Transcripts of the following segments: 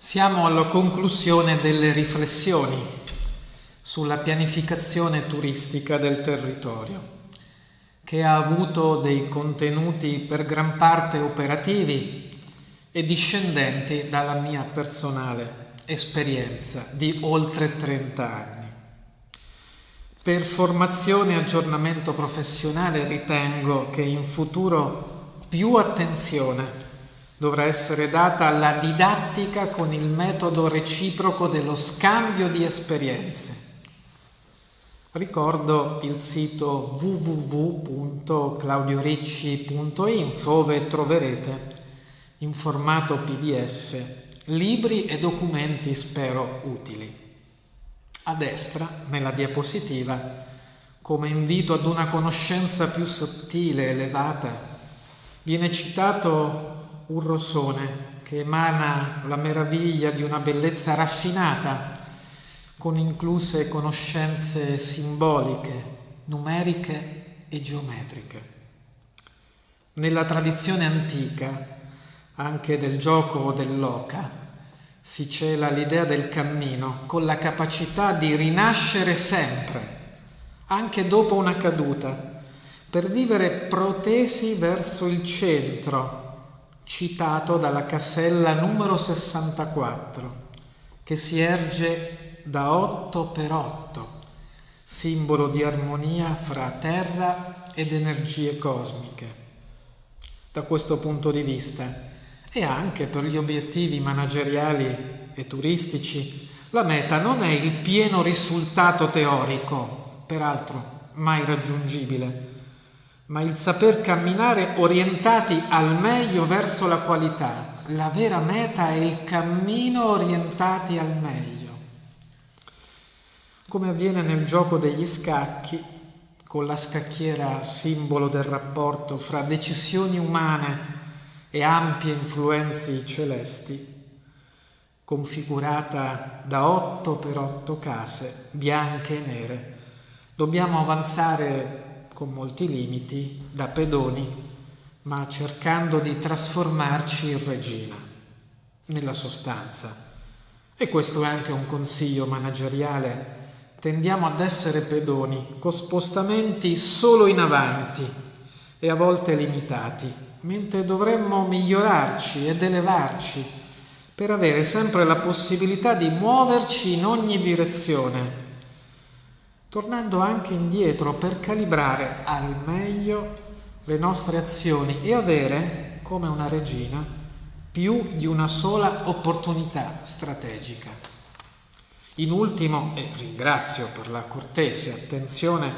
Siamo alla conclusione delle riflessioni sulla pianificazione turistica del territorio, che ha avuto dei contenuti per gran parte operativi e discendenti dalla mia personale esperienza di oltre 30 anni. Per formazione e aggiornamento professionale ritengo che in futuro più attenzione dovrà essere data alla didattica con il metodo reciproco dello scambio di esperienze. Ricordo il sito www.claudioricci.info dove troverete in formato PDF libri e documenti spero utili. A destra, nella diapositiva, come invito ad una conoscenza più sottile e elevata, viene citato un rosone che emana la meraviglia di una bellezza raffinata, con incluse conoscenze simboliche, numeriche e geometriche. Nella tradizione antica, anche del gioco o dell'oca, si cela l'idea del cammino con la capacità di rinascere sempre, anche dopo una caduta, per vivere protesi verso il centro, citato dalla casella numero 64, che si erge da 8x8, simbolo di armonia fra terra ed energie cosmiche. Da questo punto di vista, e anche per gli obiettivi manageriali e turistici, la meta non è il pieno risultato teorico, peraltro mai raggiungibile, ma il saper camminare orientati al meglio verso la qualità. La vera meta è il cammino orientati al meglio. Come avviene nel gioco degli scacchi, con la scacchiera simbolo del rapporto fra decisioni umane e ampie influenze celesti, configurata da 8x8 case bianche e nere, dobbiamo avanzare con molti limiti, da pedoni, ma cercando di trasformarci in regina, nella sostanza. E questo è anche un consiglio manageriale. Tendiamo ad essere pedoni, con spostamenti solo in avanti e a volte limitati, mentre dovremmo migliorarci ed elevarci per avere sempre la possibilità di muoverci in ogni direzione, tornando anche indietro per calibrare al meglio le nostre azioni e avere, come una regina, più di una sola opportunità strategica. In ultimo, e ringrazio per la cortese attenzione,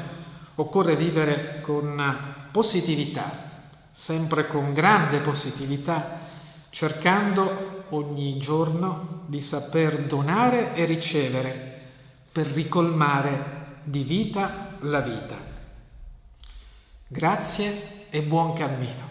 occorre vivere con positività, sempre con grande positività, cercando ogni giorno di saper donare e ricevere per ricolmare di vita la vita. Grazie e buon cammino.